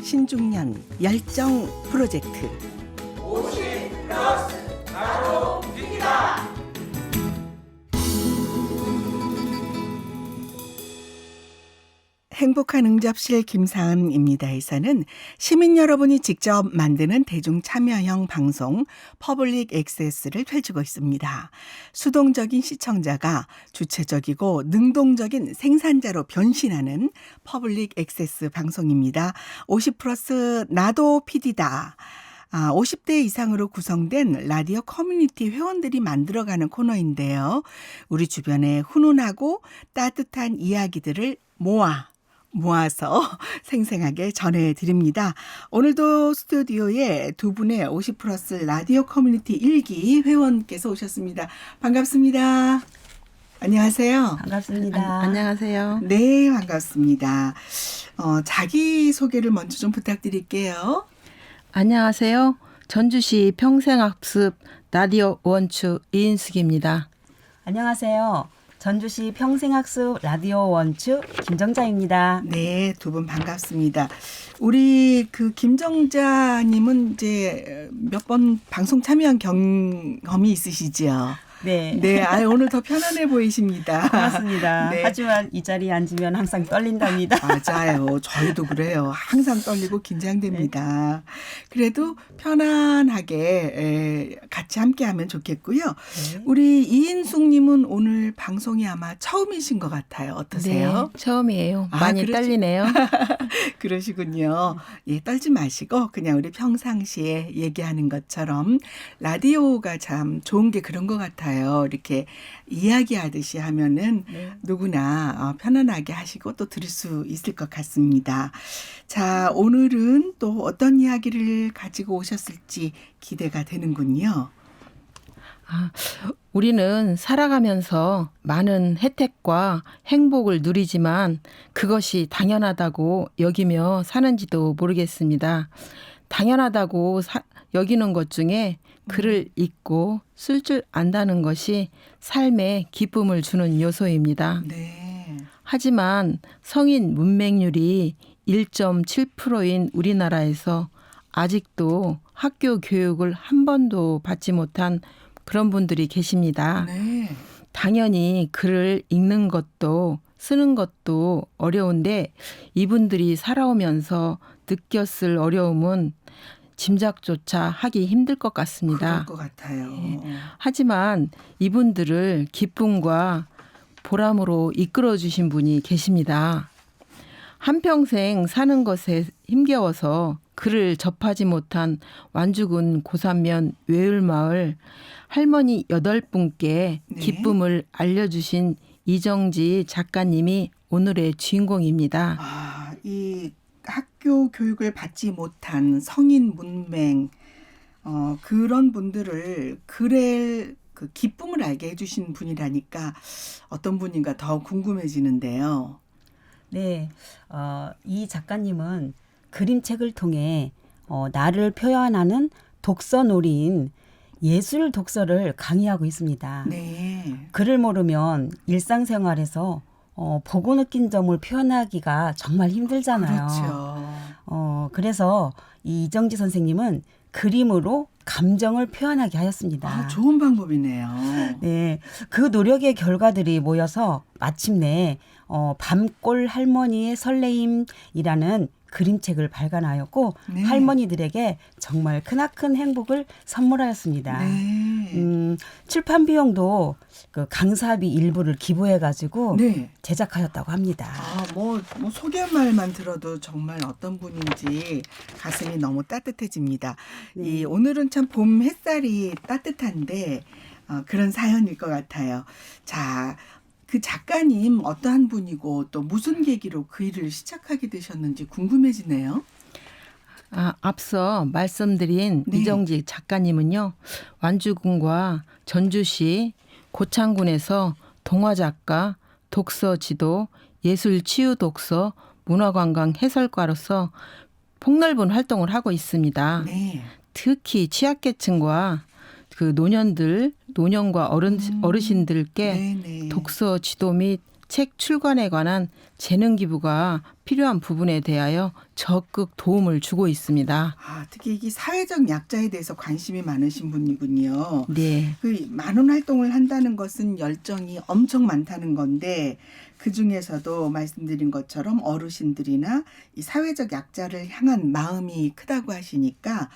신중년 열정 프로젝트. 행복한 응접실 김사은입니다에서는 시민 여러분이 직접 만드는 대중 참여형 방송 퍼블릭 액세스를 펼치고 있습니다. 수동적인 시청자가 주체적이고 능동적인 생산자로 변신하는 퍼블릭 액세스 방송입니다. 50+ 나도 PD다. 50대 이상으로 구성된 라디오 커뮤니티 회원들이 만들어가는 코너인데요. 우리 주변의 훈훈하고 따뜻한 이야기들을 모아서 생생하게 전해드립니다. 오늘도 스튜디오에 두 분의 50+ 라디오 커뮤니티 1기 회원께서 오셨습니다. 반갑습니다. 안녕하세요. 반갑습니다. 안녕하세요. 네, 반갑습니다. 자기소개를 먼저 좀 부탁드릴게요. 안녕하세요. 전주시 평생학습 라디오 원추 이인숙입니다. 안녕하세요. 전주시 평생학습 라디오 원추 김정자입니다. 네, 두 분 반갑습니다. 우리 김정자님은 이제 몇 번 방송 참여한 경험이 있으시죠? 네. 네, 오늘 더 편안해 보이십니다. 반갑습니다. 네. 하지만 이 자리에 앉으면 항상 떨린답니다. 맞아요. 저희도 그래요. 항상 떨리고 긴장됩니다. 그래도 편안하게 같이 함께하면 좋겠고요. 네. 우리 이인숙님은 오늘 방송이 아마 처음이신 것 같아요. 어떠세요? 네, 처음이에요. 많이 그러시- 떨리네요. 그러시군요. 예, 떨지 마시고 그냥 우리 평상시에 얘기하는 것처럼 라디오가 참 좋은 게 그런 것 같아요. 이렇게 이야기하듯이 하면은 네. 누구나 편안하게 하시고 또 들을 수 있을 것 같습니다. 자, 오늘은 또 어떤 이야기를 가지고 오셨을지 기대가 되는군요. 우리는 살아가면서 많은 혜택과 행복을 누리지만 그것이 당연하다고 여기며 사는지도 모르겠습니다. 당연하다고 여기는 것 중에 글을 읽고 쓸 줄 안다는 것이 삶에 기쁨을 주는 요소입니다. 네. 하지만 성인 문맹률이 1.7%인 우리나라에서 아직도 학교 교육을 한 번도 받지 못한 그런 분들이 계십니다. 네. 당연히 글을 읽는 것도 쓰는 것도 어려운데 이분들이 살아오면서 느꼈을 어려움은 짐작조차 하기 힘들 것 같습니다. 그럴 것 같아요. 하지만 이분들을 기쁨과 보람으로 이끌어 주신 분이 계십니다. 한평생 사는 것에 힘겨워서 글을 접하지 못한 완주군 고산면 외을마을 할머니 8분께 네. 기쁨을 알려주신 이정지 작가님이 오늘의 주인공입니다. 이 학교 교육을 받지 못한 성인 문맹 그런 분들을 글의 그 기쁨을 알게 해주신 분이라니까 어떤 분인가 더 궁금해지는데요. 네. 이 작가님은 그림책을 통해 나를 표현하는 독서놀이인 예술 독서를 강의하고 있습니다. 네. 글을 모르면 일상생활에서 보고 느낀 점을 표현하기가 정말 힘들잖아요. 그렇죠. 그래서 이 이정지 선생님은 그림으로 감정을 표현하게 하였습니다. 좋은 방법이네요. 네, 그 노력의 결과들이 모여서 마침내 밤골 할머니의 설레임이라는 그림책을 발간하였고 네. 할머니들에게 정말 크나큰 행복을 선물하였습니다. 네. 출판 비용도 그 강사비 일부를 기부해가지고 네. 제작하였다고 합니다. 뭐 소개말만 들어도 정말 어떤 분인지 가슴이 너무 따뜻해집니다. 네. 오늘은 참 봄 햇살이 따뜻한데 그런 사연일 것 같아요. 자, 그 작가님 어떠한 분이고 또 무슨 계기로 그 일을 시작하게 되셨는지 궁금해지네요. 앞서 말씀드린 네. 이정지 작가님은요. 완주군과 전주시 고창군에서 동화작가, 독서지도, 예술치유독서, 문화관광 해설가로서 폭넓은 활동을 하고 있습니다. 네. 특히 취약계층과 그 노년과 어르신들께 네네. 독서 지도 및 책 출간에 관한 재능 기부가 필요한 부분에 대하여 적극 도움을 주고 있습니다. 아, 특히 이 사회적 약자에 대해서 관심이 많으신 분이군요. 네. 그 많은 활동을 한다는 것은 열정이 엄청 많다는 건데 그 중에서도 말씀드린 것처럼 어르신들이나 이 사회적 약자를 향한 마음이 크다고 하시니까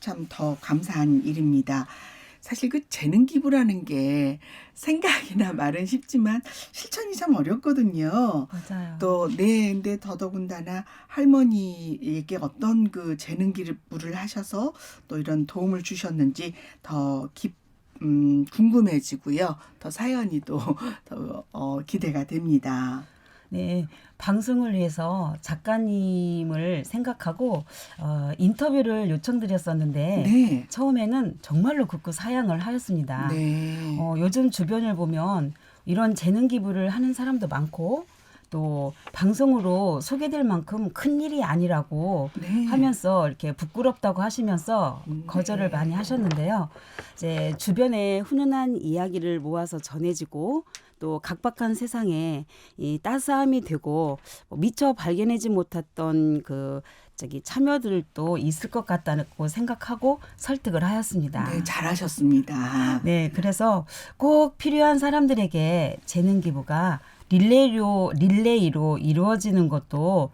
참 더 감사한 일입니다. 사실 그 재능 기부라는 게 생각이나 말은 쉽지만 실천이 참 어렵거든요. 맞아요. 또, 네, 근데 더더군다나 할머니에게 어떤 그 재능 기부를 하셔서 또 이런 도움을 주셨는지 더 궁금해지고요. 더 사연이 또 더 기대가 됩니다. 네, 방송을 위해서 작가님을 생각하고 인터뷰를 요청드렸었는데 네. 처음에는 정말로 극구 사양을 하였습니다. 네. 요즘 주변을 보면 이런 재능 기부를 하는 사람도 많고 또 방송으로 소개될 만큼 큰 일이 아니라고 네. 하면서 이렇게 부끄럽다고 하시면서 거절을 네. 많이 하셨는데요. 이제 주변에 훈훈한 이야기를 모아서 전해지고 또 각박한 세상에 이 따스함이 되고 미처 발견하지 못했던 그 참여들도 있을 것 같다고 생각하고 설득을 하였습니다. 네, 잘하셨습니다. 네, 그래서 꼭 필요한 사람들에게 재능 기부가 릴레이로 이루어지는 것도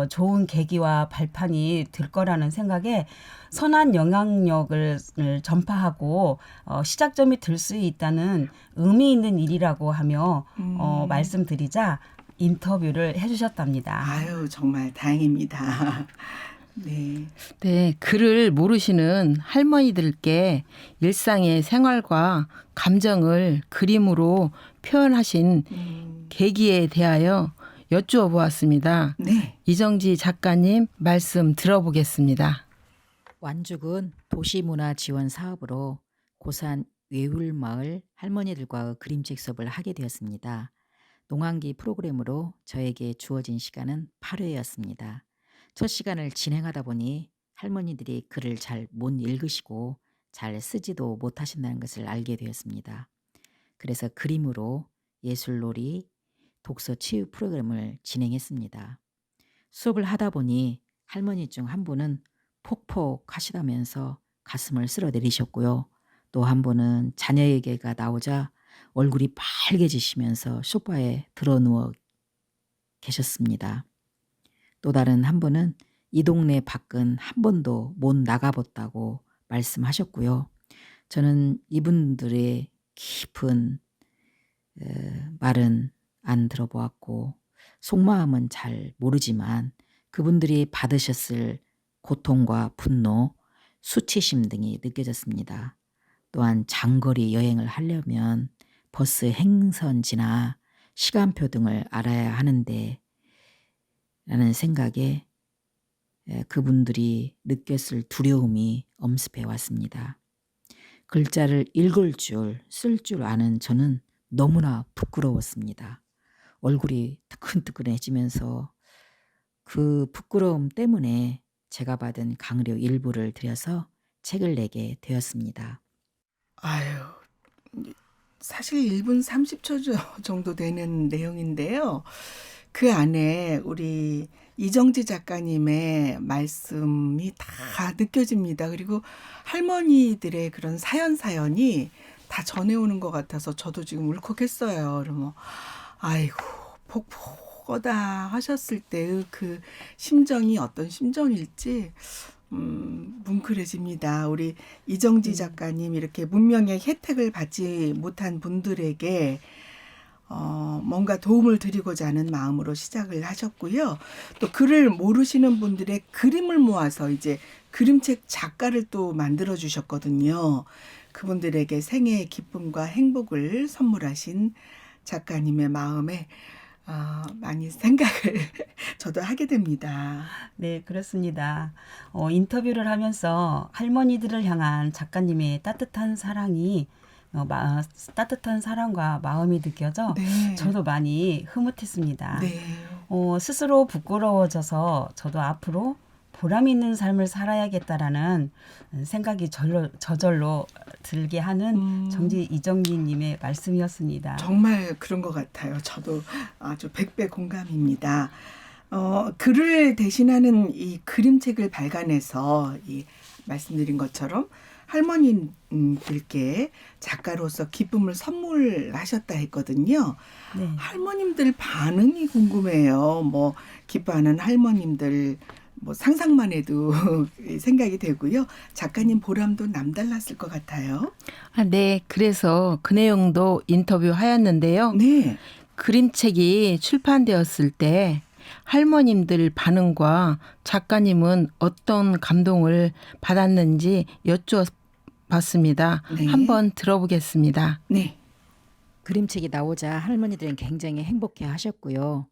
좋은 계기와 발판이 될 거라는 생각에 선한 영향력을 전파하고 시작점이 될 수 있다는 의미 있는 일이라고 하며 말씀드리자 인터뷰를 해주셨답니다. 아유, 정말 다행입니다. 네. 네, 글을 모르시는 할머니들께 일상의 생활과 감정을 그림으로 표현하신 계기에 대하여 여쭈어 보았습니다. 네. 이정지 작가님 말씀 들어보겠습니다. 완죽은 도시문화 지원 사업으로 고산 외울마을 할머니들과 그림책 수업을 하게 되었습니다. 농한기 프로그램으로 저에게 주어진 시간은 8회였습니다. 첫 시간을 진행하다 보니 할머니들이 글을 잘 못 읽으시고 잘 쓰지도 못하신다는 것을 알게 되었습니다. 그래서 그림으로 예술놀이, 독서 치유 프로그램을 진행했습니다. 수업을 하다 보니 할머니 중 한 분은 폭폭 하시다면서 가슴을 쓸어내리셨고요. 또 한 분은 자녀 얘기가 나오자 얼굴이 빨개지시면서 소파에 드러누워 계셨습니다. 또 다른 한 분은 이 동네 밖은 한 번도 못 나가봤다고 말씀하셨고요. 저는 이분들의 깊은 말은 안 들어보았고 속마음은 잘 모르지만 그분들이 받으셨을 고통과 분노, 수치심 등이 느껴졌습니다. 또한 장거리 여행을 하려면 버스 행선지나 시간표 등을 알아야 하는데 라는 생각에 그분들이 느꼈을 두려움이 엄습해 왔습니다. 글자를 읽을 줄, 쓸 줄 아는 저는 너무나 부끄러웠습니다. 얼굴이 뜨끈뜨끈해지면서 그 부끄러움 때문에 제가 받은 강의료 일부를 들여서 책을 내게 되었습니다. 아유, 사실 1분 30초 정도 되는 내용인데요. 그 안에 우리 이정지 작가님의 말씀이 다 느껴집니다. 그리고 할머니들의 그런 사연이 다 전해오는 것 같아서 저도 지금 울컥했어요. 그러면 아이고 폭포거다 하셨을 때의 그 심정이 어떤 심정일지 뭉클해집니다. 우리 이정지 작가님 이렇게 문명의 혜택을 받지 못한 분들에게 뭔가 도움을 드리고자 하는 마음으로 시작을 하셨고요. 또 글을 모르시는 분들의 그림을 모아서 이제 그림책 작가를 또 만들어 주셨거든요. 그분들에게 생애의 기쁨과 행복을 선물하신 작가님의 마음에 많이 생각을 저도 하게 됩니다. 네, 그렇습니다. 인터뷰를 하면서 할머니들을 향한 작가님의 따뜻한 사랑과 마음이 느껴져 네. 저도 많이 흐뭇했습니다. 네. 스스로 부끄러워져서 저도 앞으로 보람 있는 삶을 살아야겠다라는 생각이 저절로 들게 하는 정지 이정기님의 말씀이었습니다. 정말 그런 것 같아요. 저도 아주 100배 공감입니다. 글을 대신하는 이 그림책을 발간해서 이 말씀드린 것처럼 할머님들께 작가로서 기쁨을 선물하셨다 했거든요. 네. 할머님들 반응이 궁금해요. 뭐 기뻐하는 할머님들 뭐 상상만 해도 생각이 되고요. 작가님 보람도 남달랐을 것 같아요. 네, 그래서 그 내용도 인터뷰하였는데요. 네. 그림책이 출판되었을 때 할머님들 반응과 작가님은 어떤 감동을 받았는지 여쭈어봤습니다. 네. 한번 들어보겠습니다. 네. 그림책이 나오자 할머니들은 굉장히 행복해 하셨고요.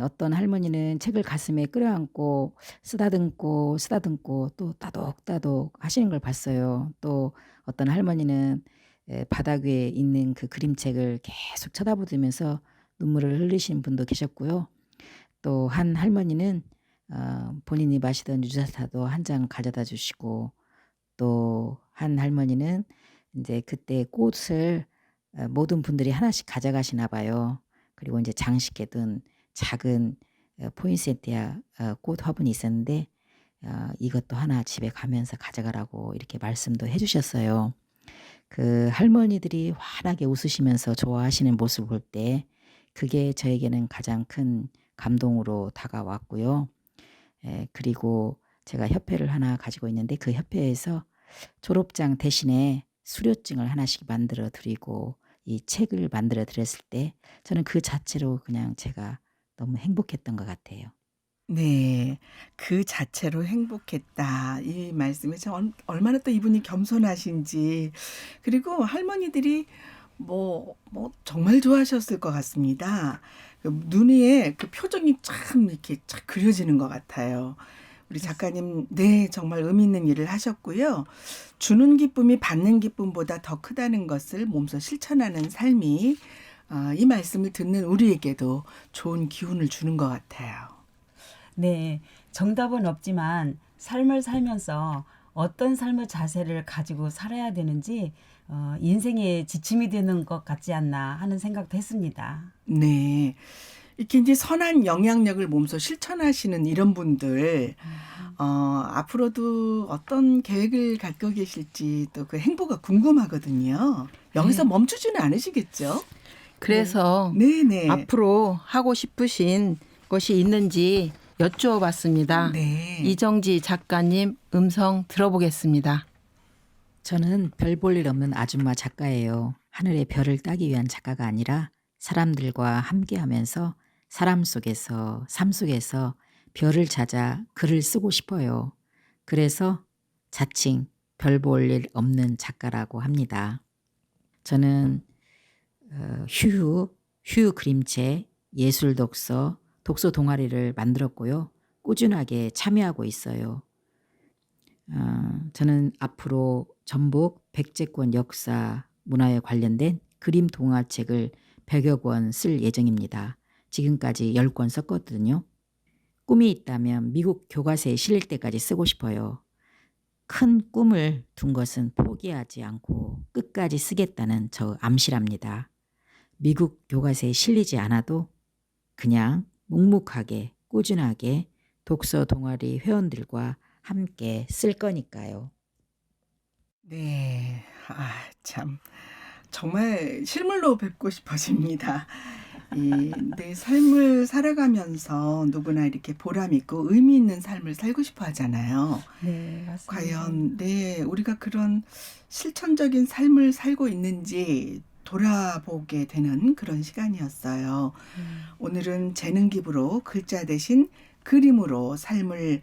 어떤 할머니는 책을 가슴에 끌어안고 쓰다듬고 또 따독따독 하시는 걸 봤어요. 또 어떤 할머니는 바닥 위에 있는 그 그림책을 계속 쳐다보면서 눈물을 흘리시는 분도 계셨고요. 또 한 할머니는 본인이 마시던 유자차도 한 잔 가져다 주시고, 또 한 할머니는 이제 그때 꽃을 모든 분들이 하나씩 가져가시나 봐요. 그리고 이제 장식해 둔 작은 포인세티아 꽃 화분이 있었는데 이것도 하나 집에 가면서 가져가라고 이렇게 말씀도 해주셨어요. 그 할머니들이 환하게 웃으시면서 좋아하시는 모습을 볼 때 그게 저에게는 가장 큰 감동으로 다가왔고요. 그리고 제가 협회를 하나 가지고 있는데 그 협회에서 졸업장 대신에 수료증을 하나씩 만들어 드리고 이 책을 만들어 드렸을 때 저는 그 자체로 그냥 제가 너무 행복했던 것 같아요. 네. 그 자체로 행복했다. 이 말씀이 참 얼마나 또 이분이 겸손하신지. 그리고 할머니들이 뭐 정말 좋아하셨을 것 같습니다. 그 눈에 그 표정이 참 이렇게 쫙 그려지는 것 같아요. 우리 작가님, 네, 정말 의미 있는 일을 하셨고요. 주는 기쁨이 받는 기쁨보다 더 크다는 것을 몸소 실천하는 삶이 이 말씀을 듣는 우리에게도 좋은 기운을 주는 것 같아요. 네, 정답은 없지만 삶을 살면서 어떤 삶의 자세를 가지고 살아야 되는지 인생의 지침이 되는 것 같지 않나 하는 생각도 했습니다. 네. 이렇게 이제 선한 영향력을 몸소 실천하시는 이런 분들, 앞으로도 어떤 계획을 갖고 계실지 또 그 행보가 궁금하거든요. 여기서 멈추지는 않으시겠죠? 그래서 네네. 앞으로 하고 싶으신 것이 있는지 여쭈어봤습니다. 네. 이정지 작가님 음성 들어보겠습니다. 저는 별 볼 일 없는 아줌마 작가예요. 하늘의 별을 따기 위한 작가가 아니라 사람들과 함께하면서 사람 속에서, 삶 속에서 별을 찾아 글을 쓰고 싶어요. 그래서 자칭 별 볼 일 없는 작가라고 합니다. 저는 휴유 그림책, 예술 독서, 독서 동아리를 만들었고요. 꾸준하게 참여하고 있어요. 저는 앞으로 전북 백제권 역사 문화에 관련된 그림 동화책을 100여 권 쓸 예정입니다. 지금까지 10권 썼거든요. 꿈이 있다면 미국 교과서에 실릴 때까지 쓰고 싶어요. 큰 꿈을 둔 것은 포기하지 않고 끝까지 쓰겠다는 저 암시랍니다. 미국 교과서에 실리지 않아도 그냥 묵묵하게 꾸준하게 독서 동아리 회원들과 함께 쓸 거니까요. 네. 참. 정말 실물로 뵙고 싶어집니다. 내 삶을 살아가면서 누구나 이렇게 보람 있고 의미 있는 삶을 살고 싶어 하잖아요. 네, 맞습니다. 과연 우리가 그런 실천적인 삶을 살고 있는지 돌아보게 되는 그런 시간이었어요. 오늘은 재능 기부로 글자 대신 그림으로 삶을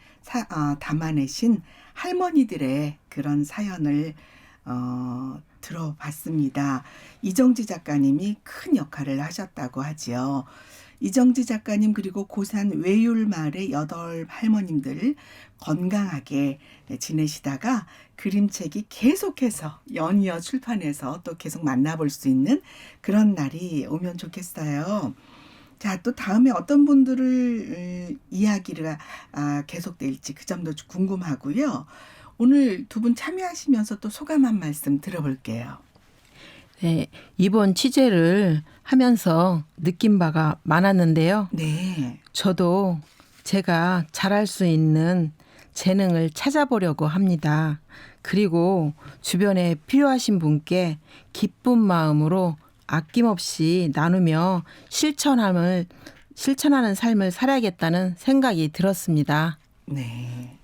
담아내신 할머니들의 그런 사연을 들어봤습니다. 이정지 작가님이 큰 역할을 하셨다고 하지요. 이정지 작가님 그리고 고산 외율마을의 8 할머님들 건강하게 지내시다가 그림책이 계속해서 연이어 출판해서 또 계속 만나볼 수 있는 그런 날이 오면 좋겠어요. 자, 또 다음에 어떤 분들을 이야기가 계속될지 그 점도 궁금하고요. 오늘 두 분 참여하시면서 또 소감 한 말씀 들어볼게요. 네, 이번 취재를 하면서 느낀 바가 많았는데요. 네. 저도 제가 잘할 수 있는 재능을 찾아보려고 합니다. 그리고 주변에 필요하신 분께 기쁜 마음으로 아낌없이 나누며 실천하는 삶을 살아야겠다는 생각이 들었습니다. 네.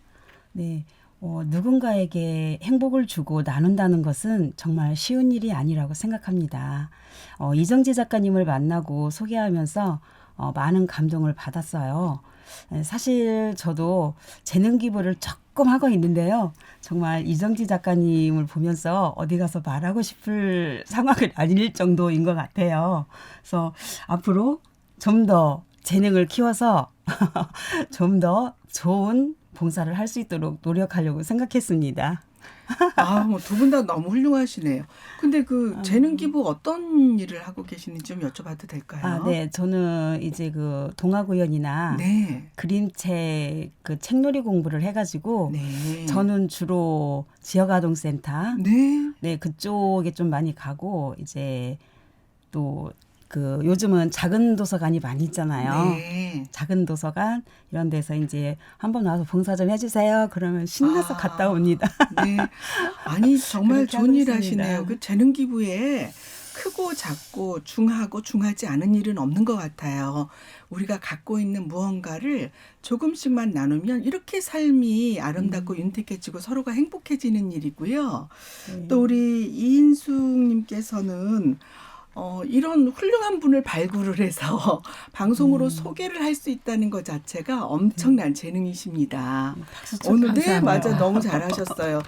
네. 누군가에게 행복을 주고 나눈다는 것은 정말 쉬운 일이 아니라고 생각합니다. 이정재 작가님을 만나고 소개하면서 많은 감동을 받았어요. 사실 저도 재능 기부를 조금 하고 있는데요. 정말 이정재 작가님을 보면서 어디 가서 말하고 싶을 상황은 아닐 정도인 것 같아요. 그래서 앞으로 좀 더 재능을 키워서 좀 더 좋은 봉사를 할 수 있도록 노력하려고 생각했습니다. 뭐 두 분 다 너무 훌륭하시네요. 근데 그 재능 기부 어떤 일을 하고 계시는지 좀 여쭤봐도 될까요? 네. 저는 이제 그 동아구연이나 네. 그림책 그 책놀이 공부를 해가지고 네. 저는 주로 지역아동센터 네. 그쪽에 좀 많이 가고 이제 또 그 요즘은 작은 도서관이 많이 있잖아요. 네. 작은 도서관 이런 데서 이제 한번 와서 봉사 좀 해주세요. 그러면 신나서 갔다 옵니다. 네. 아니 정말 그렇게 좋은 하고 일 있습니다. 하시네요. 그 재능 기부에 크고 작고 중하고 중하지 않은 일은 없는 것 같아요. 우리가 갖고 있는 무언가를 조금씩만 나누면 이렇게 삶이 아름답고 윤택해지고 서로가 행복해지는 일이고요. 또 우리 이인숙님께서는 이런 훌륭한 분을 발굴을 해서 방송으로 소개를 할 수 있다는 것 자체가 엄청난 재능이십니다. 박수 좀 오늘 네 감사합니다. 맞아 너무 잘하셨어요.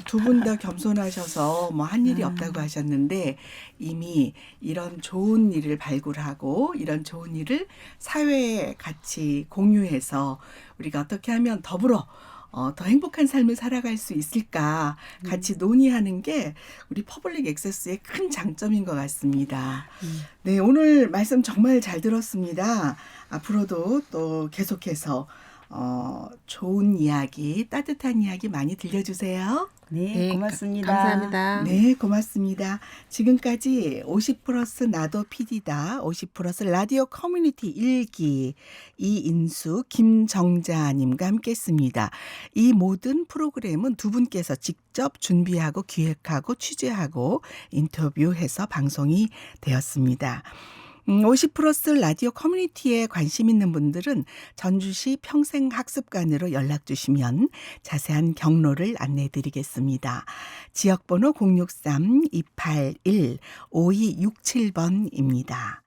두 분 다 겸손하셔서 뭐 한 일이 없다고 하셨는데 이미 이런 좋은 일을 발굴하고 이런 좋은 일을 사회에 같이 공유해서 우리가 어떻게 하면 더불어 더 행복한 삶을 살아갈 수 있을까 같이 논의하는 게 우리 퍼블릭 액세스의 큰 장점인 것 같습니다. 네, 오늘 말씀 정말 잘 들었습니다. 앞으로도 또 계속해서 좋은 이야기, 따뜻한 이야기 많이 들려주세요. 네, 고맙습니다. 감사합니다. 네, 고맙습니다. 지금까지 50+ 나도 PD다, 50+ 라디오 커뮤니티 1기 이인수, 김정자님과 함께했습니다. 이 모든 프로그램은 두 분께서 직접 준비하고 기획하고 취재하고 인터뷰해서 방송이 되었습니다. 50+ 라디오 커뮤니티에 관심 있는 분들은 전주시 평생학습관으로 연락 주시면 자세한 경로를 안내해 드리겠습니다. 지역번호 063-281-5267번입니다.